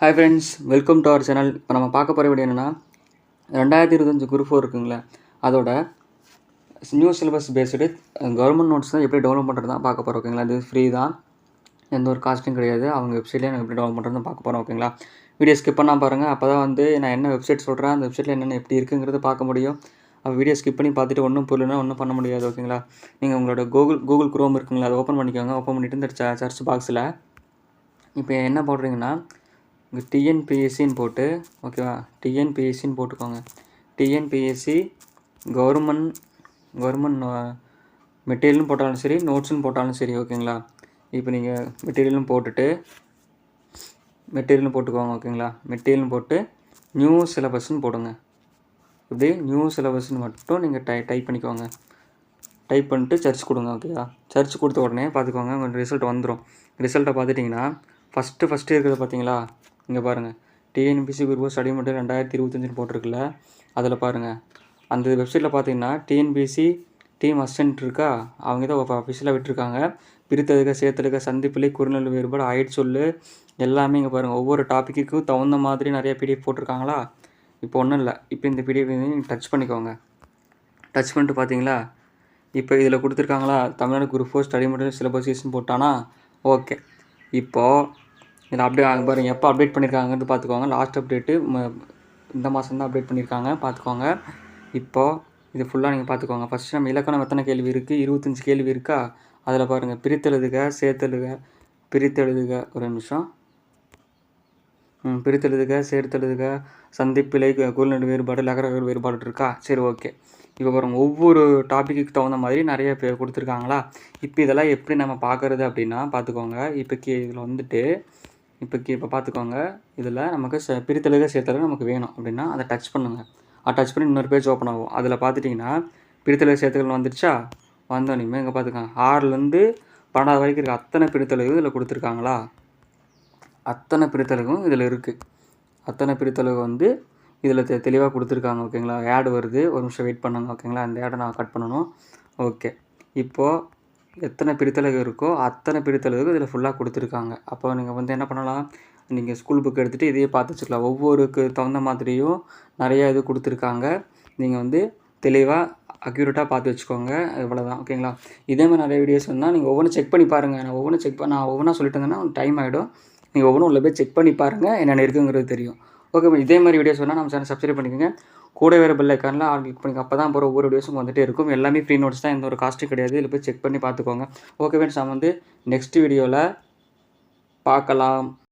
Hi friends, welcome to our channel. இப்போ நம்ம பார்க்க போகிற வீடியோ என்னென்னா 2025 குரூப் 4 இருக்குங்களே, அதோட new syllabus based government notes தான் எப்படி டவுன்லோட் பண்ணுறது தான் பார்க்க போகிறோம். ஓகேங்களா, இது ஃப்ரீ தான், எந்த ஒரு காஸ்ட்டும் கிடையாது. அவங்க வெப்சைட்லேயே நான் எப்படி டவுன்லோட் பண்ணுறது பார்க்க போகிறோம். ஓகேங்களா, வீடியோ ஸ்கிப் பண்ணால் பாருங்கள். அப்போ தான் நான் என்ன வெப்சைட் சொல்கிறேன், அந்த வெப்சைட்டில் என்னென்ன எப்படி இருக்குங்கிறது பார்க்க முடியும். அப்போ வீடியோ ஸ்கிப் பண்ணி பார்த்துட்டு ஒன்றும் புரியலனா ஒன்றும் பண்ண முடியாது. ஓகேங்களா, நீங்கள் உங்களோட கூகுள் குரோம் இருக்குங்களா, அதை ஓப்பன் பண்ணிக்கோங்க. ஓப்பன் பண்ணிவிட்டு இந்த சர்ச் பாக்ஸில் இப்போ என்ன போடுறீங்கன்னா, இங்கே டிஎன்பிஎஸ்சின்னு போட்டு, ஓகேவா, டிஎன்பிஎஸ்சின்னு போட்டுக்கோங்க. டிஎன்பிஎஸ்சி கவர்மெண்ட் மெட்டீரியல்னு போட்டாலும் சரி, நோட்ஸ்னு போட்டாலும் சரி. ஓகேங்களா, இப்போ நீங்கள் மெட்டீரியல்னு போட்டுக்கோங்க. ஓகேங்களா, மெட்டீரியல்னு போட்டு நியூ சிலபஸ்ன்னு போடுங்க. இப்படி நியூ சிலபஸ்ன்னு மட்டும் நீங்கள் டைப் பண்ணிக்கோங்க. டைப் பண்ணிட்டு சர்ச் கொடுங்க. ஓகேவா, சர்ச் கொடுத்த உடனே பார்த்துக்கோங்க, உங்கள் ரிசல்ட் வந்துடும். ரிசல்ட்டை பார்த்துட்டிங்கன்னா ஃபஸ்ட்டு இருக்கிறத பார்த்தீங்களா, இங்கே பாருங்கள், டிஎன்பிஎஸ்சி குரூப் ஸ்டடி மெட்டீரியல் 2025 போட்டிருக்குல்ல, அதில் பாருங்கள். அந்த வெப்சைட்டில் பார்த்தீங்கன்னா டிஎன்பிஎஸ்சி டீம் அசிஸ்டன்ட் இருக்கா, அவங்க தான் அஃபிஷியலாக விட்டுருக்காங்க. பிரித்தெழுக, சேர்த்தெழுக, சந்திப்பிலை, குறுநெல் வேறுபாடு, ஆயிடுச்சொல்லு எல்லாமே இங்கே பாருங்கள். ஒவ்வொரு டாப்பிக்குக்கும் தகுந்த மாதிரி நிறைய பிடிஎஃப் போட்டிருக்காங்களா. இப்போ ஒன்றும் இல்லை, இப்போ இந்த பிடிஎஃப் நீங்கள் டச் பண்ணிக்கோங்க. டச் பண்ணிட்டு பார்த்தீங்களா, இப்போ இதில் கொடுத்துருக்காங்களா, தமிழ்நாடு குரூப் 4 ஸ்டடி மெட்டீரியல் சிலபஸிஸ்ன்னு போட்டானா. ஓகே, இப்போது இதில் பாருங்கள், எப்போ அப்டேட் பண்ணியிருக்காங்கன்னு பார்த்துக்கோங்க. லாஸ்ட் அப்டேட்டு இந்த மாதம் தான் அப்டேட் பண்ணியிருக்காங்க, பார்த்துக்கோங்க. இப்போது இது ஃபுல்லாக நீங்கள் பார்த்துக்கோங்க. ஃபஸ்ட்டு நம்ம இலக்கணம் எத்தனை கேள்வி இருக்குது, 25 கேள்வி இருக்கா. அதில் பாருங்கள், பிரித்தெழுதுக, சேர்த்தெழுதுக, ஒரு நிமிஷம், பிரித்தெழுதுக, சேர்த்தெழுதுக, சந்திப்பிலை, குறுநெடு வேறுபாடு, லகர வேறுபாடு இருக்கா. சரி, ஓகே. இப்போ பாருங்கள், ஒவ்வொரு டாப்பிக்கு தகுந்த மாதிரி நிறைய பேர் கொடுத்துருக்காங்களா. இப்போ இதெல்லாம் எப்படி நம்ம பார்க்குறது அப்படின்னா பார்த்துக்கோங்க. இதில் வந்துட்டு இப்போ பார்த்துக்கோங்க, இதில் நமக்கு பிரித்தெழுக, சேர்த்தெழுக நமக்கு வேணும் அப்படின்னா அதை டச் பண்ணுங்கள். டச் பண்ணி இன்னொரு பேஜ் ஓப்பன் ஆகும். அதில் பார்த்துட்டிங்கன்னா பிரித்தெழுக, சேர்த்தெழுக வந்துடுச்சா. வந்தோடனே இங்கே பார்த்துக்கோங்க, 6லேருந்து 12 வரைக்கும் இருக்குது. அத்தனை பிரித்தெழுகு இதில் கொடுத்துருக்காங்களா. அத்தனை பிரித்தெழுகும் இதில் இருக்குது. அத்தனை பிரித்தெழுகு இதில் தெளிவாக கொடுத்துருக்காங்க. ஓகேங்களா, ஆட் வருது, ஒரு நிமிஷம் வெயிட் பண்ணுங்க. ஓகேங்களா, அந்த ஆடை நான் கட் பண்ணணும். ஓகே, இப்போது எத்தனை பிரித்தெழுகு இருக்கோ அத்தனை பிரித்தெழுகு இதில் ஃபுல்லாக கொடுத்துருக்காங்க. அப்போ நீங்கள் என்ன பண்ணலாம், நீங்கள் ஸ்கூல் புக் எடுத்துகிட்டு இதையே பார்த்து வச்சுக்கலாம். ஒவ்வொருக்கு தகுந்த மாதிரியும் நிறையா இது கொடுத்துருக்காங்க. நீங்கள் தெளிவாக அக்யூரேட்டாக பார்த்து வச்சுக்கோங்க. இவ்வளோ தான். ஓகேங்களா, இதே மாதிரி நிறைய வீடியோஸ் வந்தால் நீங்கள் ஒவ்வொன்றும் செக் பண்ணி பாருங்கள். நான் ஒவ்வொன்றா சொல்லிட்டு இருந்தேன்னா டைம் ஆகிடும். நீங்கள் ஒவ்வொன்றும் உள்ள போய் செக் பண்ணி பாருங்கள், என்னென்ன இருக்குங்கிறது தெரியும். ஓகே, இதே மாதிரி வீடியோஸ் வேணால் நம்ம சேனல் சப்ஸ்கிரைப் பண்ணிக்கோங்க. கூட வேறு பெல் ஐக்கானில் ஆல் கிளிக் பண்ணிக்கோங்க. அப்போ தான் போகிற ஒவ்வொரு வீடியோஸும் வந்துகிட்டே இருக்கும். எல்லாமே ஃப்ரீ நோட்ஸ் தான், எந்த ஒரு காஸ்ட்டும் கிடையாது. இதில் போய் செக் பண்ணி பார்த்துக்கோங்க. ஓகே ஃப்ரெண்ட்ஸ், நம்ம நெக்ஸ்ட் வீடியோவில் பார்க்கலாம்.